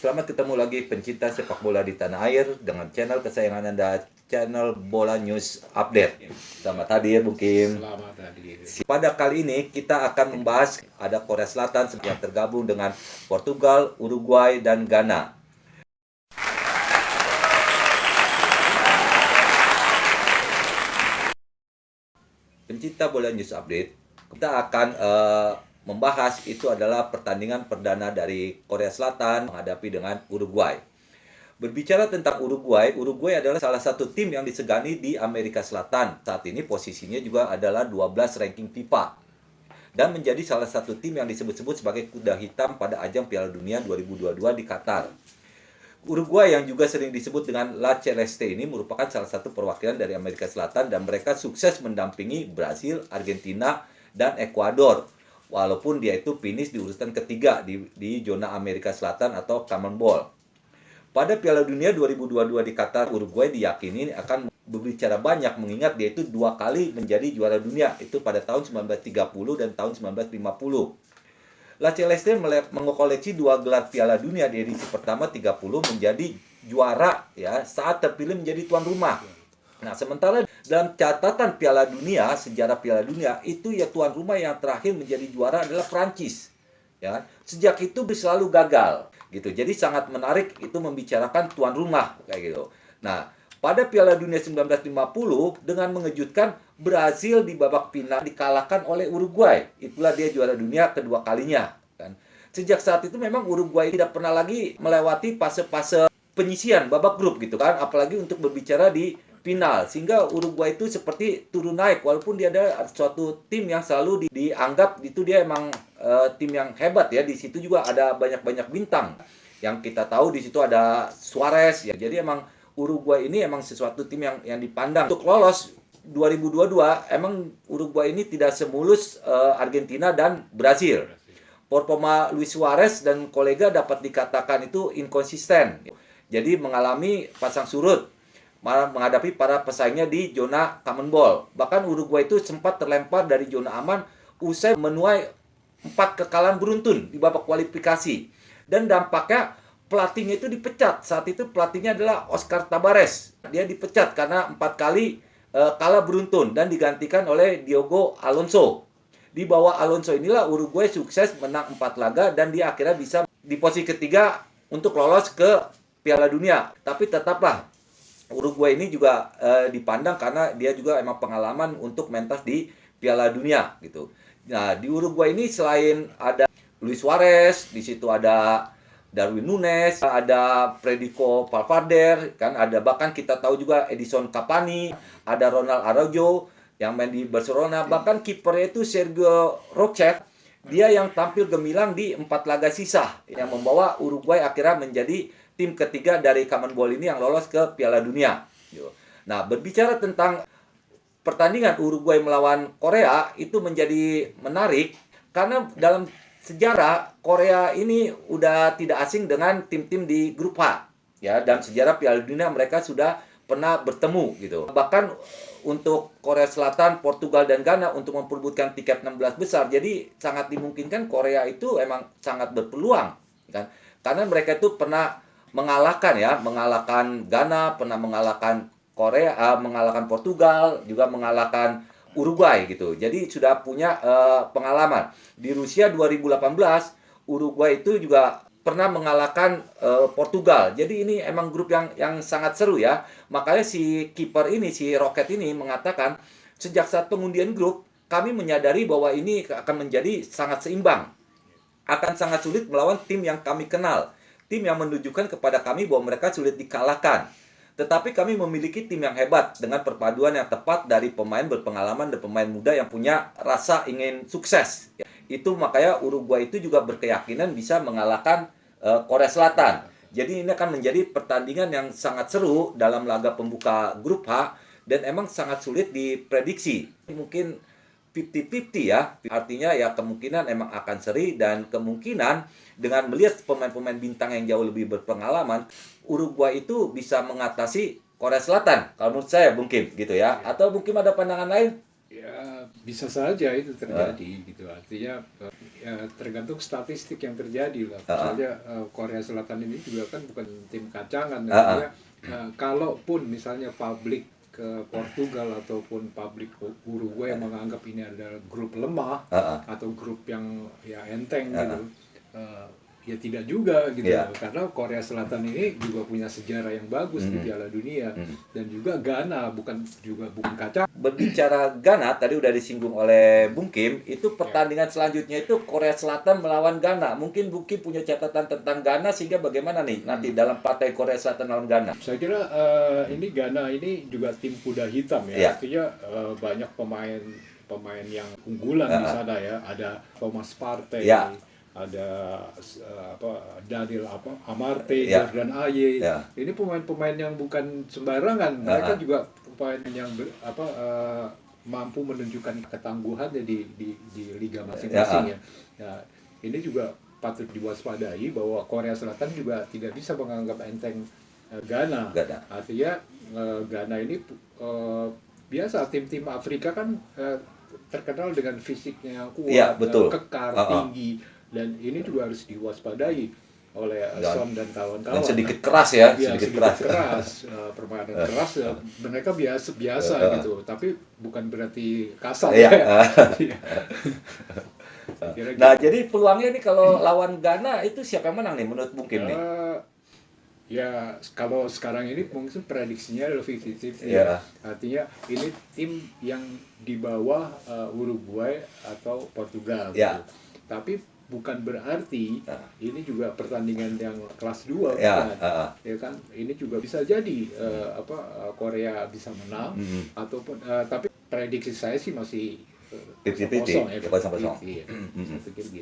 Selamat ketemu lagi pencinta sepak bola di tanah air dengan channel kesayangan Anda, channel Bola News Update. Selamat hadir, Bung Kim. Selamat hadir. Pada kali ini kita akan membahas ada Korea Selatan yang tergabung dengan Portugal, Uruguay, dan Ghana. Pencinta Bola News Update, kita akan membahas itu adalah pertandingan perdana dari Korea Selatan menghadapi dengan Uruguay. Berbicara tentang Uruguay, Uruguay adalah salah satu tim yang disegani di Amerika Selatan. Saat ini posisinya juga adalah 12 ranking FIFA. Dan menjadi salah satu tim yang disebut-sebut sebagai kuda hitam pada ajang Piala Dunia 2022 di Qatar. Uruguay yang juga sering disebut dengan La Celeste ini merupakan salah satu perwakilan dari Amerika Selatan dan mereka sukses mendampingi Brasil, Argentina, dan Ekuador. Walaupun dia itu finish di urutan ketiga di zona Amerika Selatan atau CONMEBOL. Pada Piala Dunia 2022 di Qatar, Uruguay diyakini akan berbicara banyak mengingat dia itu 2 kali menjadi juara dunia, itu pada tahun 1930 dan tahun 1950. La Celeste mengoleksi 2 gelar Piala Dunia di edisi pertama 30 menjadi juara ya saat terpilih menjadi tuan rumah. Nah, sementara dalam catatan Piala Dunia, sejarah Piala Dunia, itu ya tuan rumah yang terakhir menjadi juara adalah Prancis. Ya, sejak itu selalu gagal, gitu. Jadi sangat menarik itu membicarakan tuan rumah kayak gitu. Nah, pada Piala Dunia 1950 dengan mengejutkan Brasil di babak final dikalahkan oleh Uruguay. Itulah dia juara dunia kedua kalinya, kan. Sejak saat itu memang Uruguay tidak pernah lagi melewati fase-fase penyisian babak grup gitu kan, apalagi untuk berbicara di final, sehingga Uruguay itu seperti turun naik walaupun dia ada suatu tim yang selalu dianggap itu dia emang tim yang hebat ya. Di situ juga ada banyak bintang yang kita tahu, di situ ada Suarez ya. Jadi emang Uruguay ini emang sesuatu tim yang dipandang untuk lolos 2022. Emang Uruguay ini tidak semulus Argentina dan Brasil. Performa Luis Suarez dan kolega dapat dikatakan itu inkonsisten. Jadi mengalami pasang surut menghadapi para pesaingnya di zona CONMEBOL. Bahkan Uruguay itu sempat terlempar dari zona aman usai menuai 4 kekalahan beruntun di babak kualifikasi. Dan dampaknya pelatihnya itu dipecat. Saat itu pelatihnya adalah Oscar Tabares. Dia dipecat karena 4 kali kalah beruntun dan digantikan oleh Diogo Alonso. Di bawah Alonso inilah Uruguay sukses menang 4 laga dan dia akhirnya bisa di posisi ketiga untuk lolos ke Piala Dunia. Tapi tetaplah Uruguay ini juga dipandang karena dia juga emang pengalaman untuk mentas di Piala Dunia gitu. Nah, di Uruguay ini selain ada Luis Suarez, di situ ada Darwin Núñez, ada Federico Valverde, kan ada bahkan kita tahu juga Edison Cavani, ada Ronald Araujo yang main di Barcelona, bahkan kipernya itu Sergio Rocher, dia yang tampil gemilang di 4 laga sisa yang membawa Uruguay akhirnya menjadi tim ketiga dari CONMEBOL ini yang lolos ke Piala Dunia. Nah, berbicara tentang pertandingan Uruguay melawan Korea itu menjadi menarik karena dalam sejarah Korea ini udah tidak asing dengan tim-tim di grup H. Ya, dalam sejarah Piala Dunia mereka sudah pernah bertemu gitu. Bahkan untuk Korea Selatan, Portugal, dan Ghana untuk memperebutkan tiket 16 besar. Jadi sangat dimungkinkan Korea itu emang sangat berpeluang, kan? Karena mereka itu pernah mengalahkan Ghana, pernah mengalahkan Korea, mengalahkan Portugal, juga mengalahkan Uruguay gitu. Jadi sudah punya pengalaman. Di Rusia 2018, Uruguay itu juga pernah mengalahkan Portugal. Jadi ini emang grup yang sangat seru ya. Makanya si kiper ini, si Rocket ini mengatakan, sejak saat pengundian grup, kami menyadari bahwa ini akan menjadi sangat seimbang. Akan sangat sulit melawan tim yang kami kenal. Tim yang menunjukkan kepada kami bahwa mereka sulit dikalahkan. Tetapi kami memiliki tim yang hebat dengan perpaduan yang tepat dari pemain berpengalaman dan pemain muda yang punya rasa ingin sukses. Itu makanya Uruguay itu juga berkeyakinan bisa mengalahkan Korea Selatan. Jadi ini akan menjadi pertandingan yang sangat seru dalam laga pembuka grup H dan emang sangat sulit diprediksi. Mungkin 50-50 ya, artinya ya kemungkinan emang akan seri dan kemungkinan dengan melihat pemain-pemain bintang yang jauh lebih berpengalaman, Uruguay itu bisa mengatasi Korea Selatan. Kalau menurut saya mungkin gitu ya, atau mungkin ada pandangan lain? Ya, bisa saja itu terjadi gitu. Artinya ya, tergantung statistik yang terjadi lah. Misalnya Korea Selatan ini juga kan bukan tim kacangan. Artinya kalaupun misalnya publik ke Portugal ataupun publik Uruguay menganggap ini adalah grup lemah atau grup yang ya enteng gitu. Ya tidak juga gitu, karena Korea Selatan ini juga punya sejarah yang bagus di Piala Dunia dan juga Ghana bukan kaca. Berbicara Ghana tadi udah disinggung oleh Bung Kim, itu pertandingan selanjutnya itu Korea Selatan melawan Ghana. Mungkin Bung Kim punya catatan tentang Ghana sehingga bagaimana nih nanti dalam partai Korea Selatan lawan Ghana? Saya kira ini Ghana ini juga tim kuda hitam ya, artinya banyak pemain yang unggulan di sana ya, ada Thomas Partey. Ada Daniel Amarte, Jordan Ayew. Ini pemain-pemain yang bukan sembarangan. Mereka juga pemain yang mampu menunjukkan ketangguhannya di liga masing-masing ya. Ini juga patut diwaspadai bahwa Korea Selatan juga tidak bisa menganggap enteng Ghana. Artinya Ghana ini biasa tim-tim Afrika kan terkenal dengan fisiknya yang kuat, kekar, tinggi. Dan ini juga harus diwaspadai oleh Son dan kawan-kawan. Dan sedikit keras ya, sedikit keras. Permainan keras mereka biasa gitu, tapi bukan berarti kasar ya. Nah, jadi peluangnya nih kalau lawan Ghana itu siapa yang menang nih menurut Bung Kim nih? Ya, kalau sekarang ini mungkin prediksinya adalah 50-50 ya. Artinya ini tim yang di bawah Uruguay atau Portugal gitu. Tapi bukan berarti ini juga pertandingan yang kelas 2 ya kan, ini juga bisa jadi Korea bisa menang ataupun tapi prediksi saya sih masih kosong.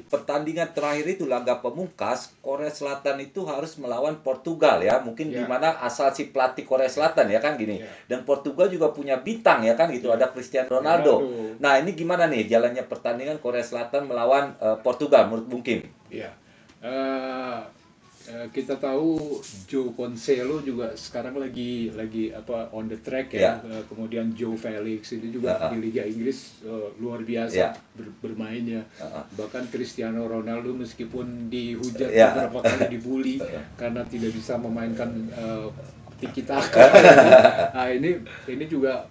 Pertandingan terakhir itu laga pemungkas Korea Selatan itu harus melawan Portugal ya, mungkin di mana asal si pelatih Korea Selatan ya kan gini. Dan Portugal juga punya bintang ya kan gitu, ada Cristiano Ronaldo. Nah, ini gimana nih jalannya pertandingan Korea Selatan melawan Portugal menurut Bung Kim? Kita tahu Joe Cancelo juga sekarang lagi on the track ya. Kemudian Joe Felix ini juga di Liga Inggris luar biasa bermainnya. Bahkan Cristiano Ronaldo meskipun dihujat beberapa kali dibully karena tidak bisa memainkan tiki taka. Nah, ini juga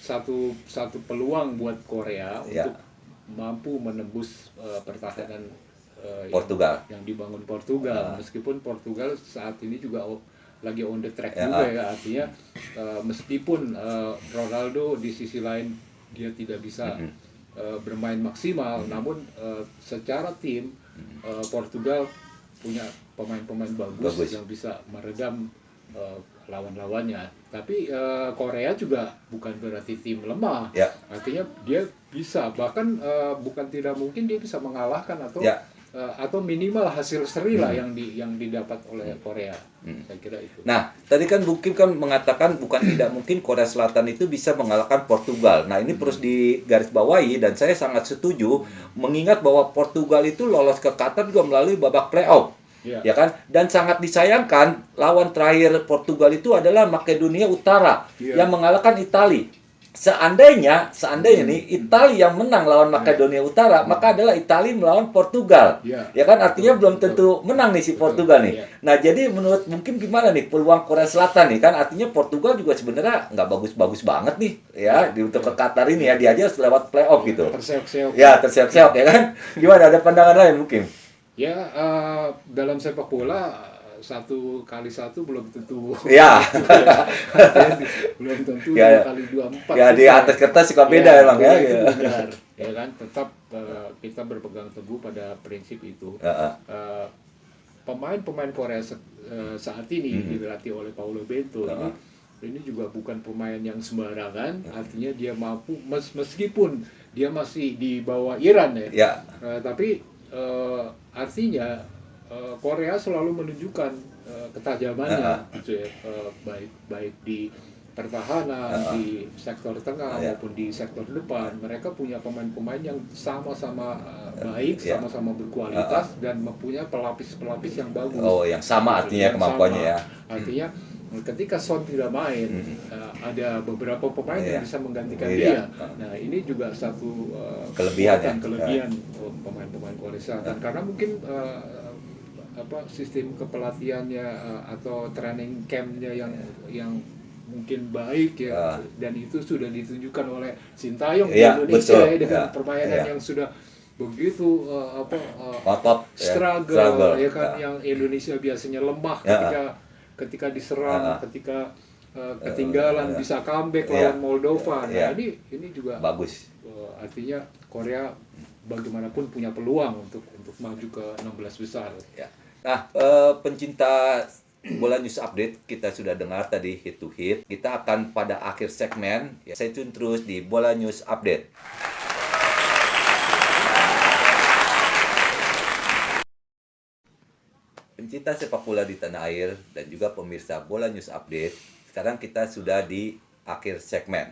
satu peluang buat Korea untuk mampu menembus pertahanan Portugal yang dibangun Portugal. Meskipun Portugal saat ini juga lagi on the track juga ya, artinya meskipun Ronaldo di sisi lain dia tidak bisa bermain maksimal, namun secara tim Portugal punya pemain-pemain bagus yang bisa meredam lawan-lawannya. Tapi Korea juga bukan berarti tim lemah, artinya dia bisa, bahkan bukan tidak mungkin dia bisa mengalahkan atau minimal hasil seri lah yang didapat oleh Korea. Saya kira itu. Nah, tadi kan Bung Kim kan mengatakan bukan tidak mungkin Korea Selatan itu bisa mengalahkan Portugal. Nah, ini terus digarisbawahi dan saya sangat setuju mengingat bahwa Portugal itu lolos ke Qatar juga melalui babak playoff. Ya kan? Dan sangat disayangkan lawan terakhir Portugal itu adalah Makedonia Utara yang mengalahkan Italia. Seandainya nih Italia yang menang lawan Makedonia Utara, maka adalah Italia melawan Portugal. Ya kan, artinya belum tentu menang nih si Portugal nih. Nah, jadi menurut mungkin gimana nih peluang Korea Selatan nih, kan artinya Portugal juga sebenarnya nggak bagus-bagus banget nih ya untuk ke Qatar ini ya, dia aja lewat playoff gitu. Terseok-seok ya kan. Gimana, ada pandangan lain mungkin? Ya, dalam sepak bola 1 kali 1 belum tentu. Belum tentu 2 kali 2 4. Ya, di atas kertas suka beda emang ya. Ya kan, tetap kita berpegang teguh pada prinsip itu. pemain-pemain Korea saat ini dilatih oleh Paulo Bento ini juga bukan pemain yang sembarangan, artinya dia mampu meskipun dia masih di bawah Iran ya. Tapi artinya Korea selalu menunjukkan ketajamannya gitu ya, baik di pertahanan, di sektor tengah maupun di sektor depan. Mereka punya pemain-pemain yang sama-sama baik, sama-sama berkualitas dan mempunyai pelapis-pelapis yang bagus. Oh, yang sama artinya yang kemampuannya sama. ya. Artinya ketika Son tidak main, ada beberapa pemain yang bisa menggantikan dia. Nah, ini juga satu kelebihan pemain-pemain Korea Selatan. Karena mungkin sistem kepelatihannya atau training campnya yang mungkin baik ya, dan itu sudah ditunjukkan oleh Sintayong di Indonesia ya, dengan permainan yang sudah begitu struggle ya kan, yang Indonesia biasanya lemah ketika diserang, ketika ketinggalan bisa comeback lawan Moldova. Nah, ini juga bagus. Artinya Korea bagaimanapun punya peluang untuk maju ke 16 besar. Nah, pencinta Bola News Update, kita sudah dengar tadi hit to hit. Kita akan pada akhir segmen, stay tune terus di Bola News Update. Pencinta sepak bola di tanah air dan juga pemirsa Bola News Update, sekarang kita sudah di akhir segmen.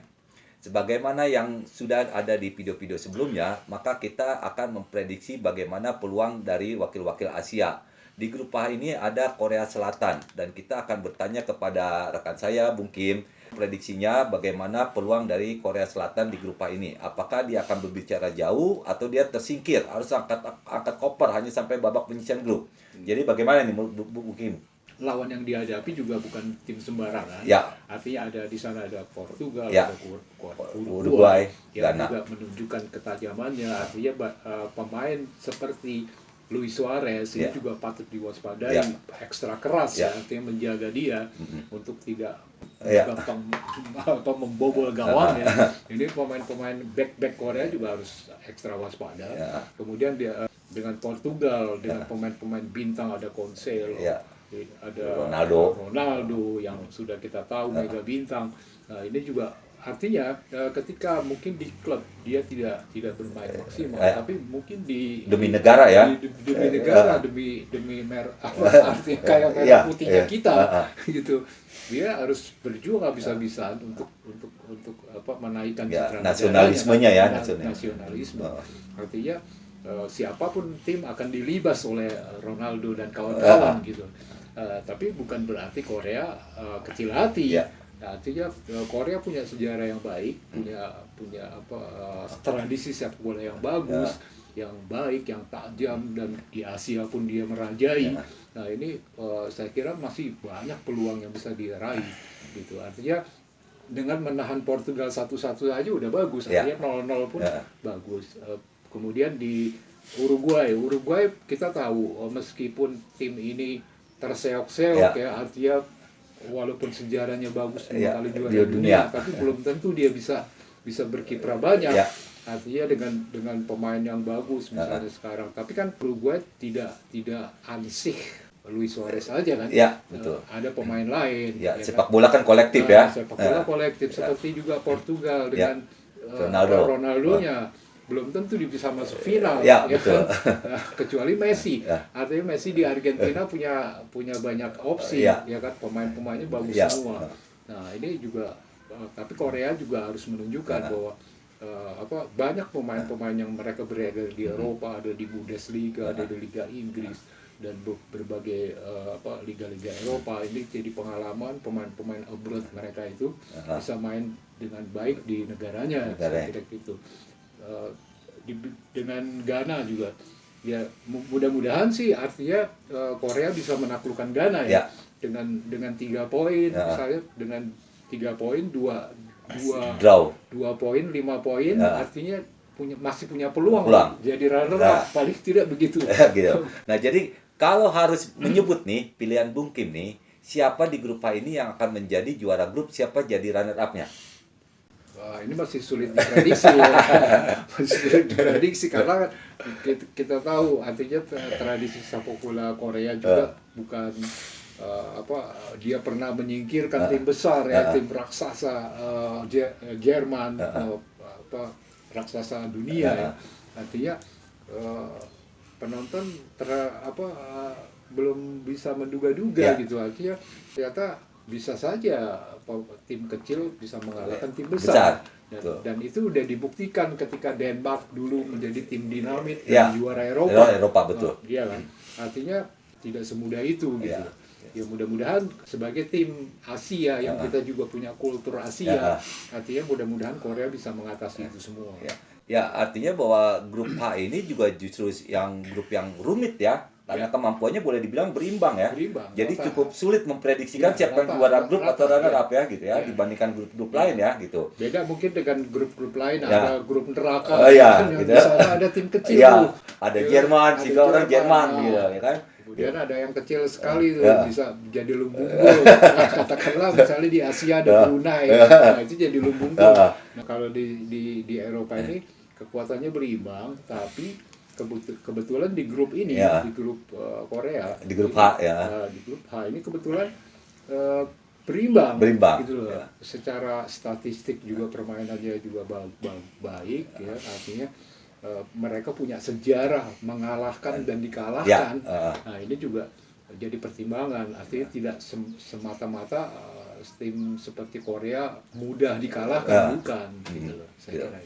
Sebagaimana yang sudah ada di video-video sebelumnya, maka kita akan memprediksi bagaimana peluang dari wakil-wakil Asia. Di grup A ini ada Korea Selatan, dan kita akan bertanya kepada rekan saya, Bung Kim, prediksinya bagaimana peluang dari Korea Selatan di grup A ini. Apakah dia akan berbicara jauh atau dia tersingkir, harus angkat koper hanya sampai babak penyisihan grup. Jadi bagaimana nih Bung Kim? Lawan yang dihadapi juga bukan tim sembarangan. Artinya di sana ada Portugal, ada Uruguay yang juga menunjukkan ketajamannya. Artinya pemain seperti Luis Suarez ini juga patut diwaspadai, ekstra keras ya, artinya menjaga dia untuk tidak gampang membobol gawang ya. Ini pemain-pemain back Korea juga harus ekstra waspada. Kemudian dia dengan Portugal, dengan pemain-pemain bintang, ada Cancelo, ada Ronaldo yang sudah kita tahu mega bintang. Nah, ini juga artinya ketika mungkin di klub dia tidak bermain maksimal, tapi mungkin demi negara ya, demi negara, demi artinya kayak merah putihnya kita gitu, dia harus berjuang habis-habisan untuk menaikkan citra nasionalismenya ya, nasionalisme. Artinya siapapun tim akan dilibas oleh Ronaldo dan kawan-kawan gitu. Tapi bukan berarti Korea kecil hati. Artinya Korea punya sejarah yang baik, punya tradisi sepak bola yang bagus, yang baik, yang tajam, dan di Asia pun dia merajai. Nah, ini saya kira masih banyak peluang yang bisa diraih gitu. Artinya dengan menahan Portugal 1-1 aja udah bagus, artinya 0-0 pun bagus. Kemudian di Uruguay kita tahu meskipun tim ini terseok-seok ya, artinya walaupun sejarahnya bagus 2 kali juara dunia, tapi belum tentu dia bisa berkiprah banyak. Artinya dengan pemain yang bagus misalnya sekarang, tapi kan Uruguay tidak ansih Luis Suarez aja kan. Betul. Ada pemain lain. Sepak bola kan kolektif ya. Sepak bola kolektif seperti juga Portugal dengan Ronaldo-nya. Belum tentu dia bisa masuk final betul. Kecuali Messi. Artinya Messi di Argentina punya banyak opsi ya kan, pemain-pemainnya bagus semua. Nah, ini juga tapi Korea juga harus menunjukkan bahwa banyak pemain-pemain yang mereka berada di Eropa, ada di Bundesliga, ada di Liga Inggris dan berbagai liga-liga Eropa. Ini jadi pengalaman pemain-pemain abroad mereka itu bisa main dengan baik di negaranya. Saya kira gitu. Dengan Ghana juga ya, mudah-mudahan sih artinya Korea bisa menaklukkan Ghana ya, dengan 3 poin misalnya, dengan 3 poin 2 poin 5 poin artinya masih punya peluang jadi runner-up paling tidak begitu. Gitu. Nah, jadi kalau harus menyebut nih pilihan Bung Kim nih, siapa di grup A ini yang akan menjadi juara grup, siapa jadi runner up-nya? ini masih sulit diprediksi ya. Masih sulit diprediksi karena kan kita tahu artinya tradisi sepak bola Korea juga bukan dia pernah menyingkirkan tim besar ya, tim raksasa Jerman, raksasa dunia ya. Artinya penonton belum bisa menduga-duga gitu, artinya ternyata bisa saja tim kecil bisa mengalahkan tim besar. Dan itu udah dibuktikan ketika Denmark dulu menjadi tim dinamit dan juara Eropa. Betul. Iya kan? Artinya tidak semudah itu gitu. Ya mudah-mudahan sebagai tim Asia yang kita juga punya kultur Asia, artinya mudah-mudahan Korea bisa mengatasi itu semua. Ya, artinya bahwa grup H ini juga justru grup yang rumit ya. Karena kemampuannya boleh dibilang berimbang ya. Jadi cukup sulit memprediksikan siapa yang juara grup atau runner up ya gitu ya, dibandingkan grup-grup lain ya gitu. Beda mungkin dengan grup-grup lain, ada grup neraka, gitu. Di sana ada tim kecil. Ada Jerman, sehingga orang Jerman gitu ya kan. Kemudian ada yang kecil sekali tuh bisa jadi lumbung gol. Katakanlah misalnya di Asia ada Brunei, itu jadi lumbung gol. Nah kalau di Eropa ini kekuatannya berimbang, tapi kebetulan di grup ini, di grup Korea, di grup H di grup H ini kebetulan berimbang gitu loh. Secara statistik juga permainannya juga baik ya, artinya mereka punya sejarah mengalahkan dan dikalahkan. Nah ini juga jadi pertimbangan, artinya tidak semata-mata tim seperti Korea mudah dikalahkan, bukan gitu loh, saya kira.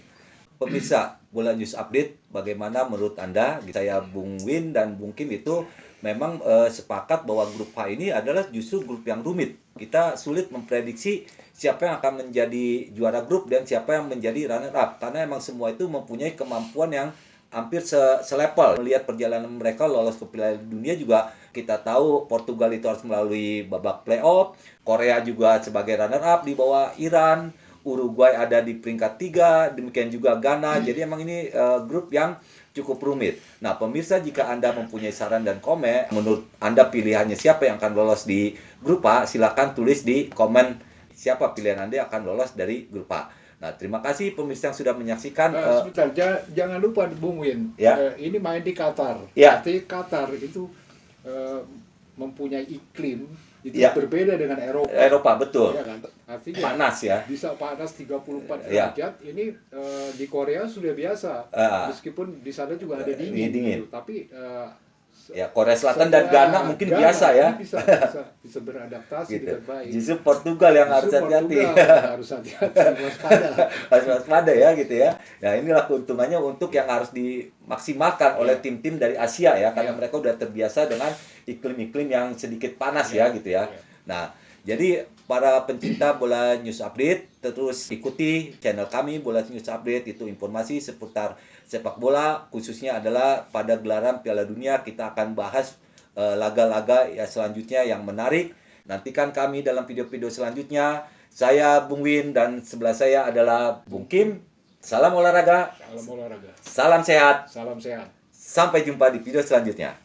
Pemirsa Bola News Update, bagaimana menurut Anda? Saya Bung Win dan Bung Kim itu memang sepakat bahwa grup H ini adalah justru grup yang rumit. Kita sulit memprediksi siapa yang akan menjadi juara grup dan siapa yang menjadi runner up, karena emang semua itu mempunyai kemampuan yang hampir selevel. Melihat perjalanan mereka lolos ke Piala Dunia juga kita tahu Portugal itu harus melalui babak playoff, Korea juga sebagai runner up di bawah Iran, Uruguay ada di peringkat 3, demikian juga Ghana. Jadi emang ini grup yang cukup rumit. Nah, pemirsa, jika Anda mempunyai saran dan komen, menurut Anda pilihannya siapa yang akan lolos di grup A, silakan tulis di komen siapa pilihan Anda yang akan lolos dari grup A. Nah, terima kasih pemirsa yang sudah menyaksikan. Sebentar, jangan lupa Bung Win, ini main di Qatar. Artinya Qatar itu mempunyai iklim itu berbeda dengan Eropa. Eropa, betul. Ya kan? Artinya panas ya. Bisa panas 34 derajat. Ini di Korea sudah biasa. Meskipun di sana juga ada dingin. Gitu. Tapi Korea Selatan dan Ghana mungkin biasa ya. Bisa beradaptasi gitu. dengan baik. Justru Portugal yang harus hati-hati. Harus hati-hati, waspada. Harus waspada ya gitu ya. Nah, inilah keuntungannya untuk yang harus dimaksimalkan oleh tim-tim dari Asia ya, karena mereka udah terbiasa dengan iklim-iklim yang sedikit panas ya gitu ya. Nah, jadi para pencinta Bola News Update, terus ikuti channel kami Bola News Update, itu informasi seputar sepak bola, khususnya adalah pada gelaran Piala Dunia. Kita akan bahas laga-laga ya selanjutnya yang menarik. Nantikan kami dalam video-video selanjutnya. Saya Bung Win dan sebelah saya adalah Bung Kim. Salam olahraga. Salam olahraga. Salam sehat. Salam sehat. Sampai jumpa di video selanjutnya.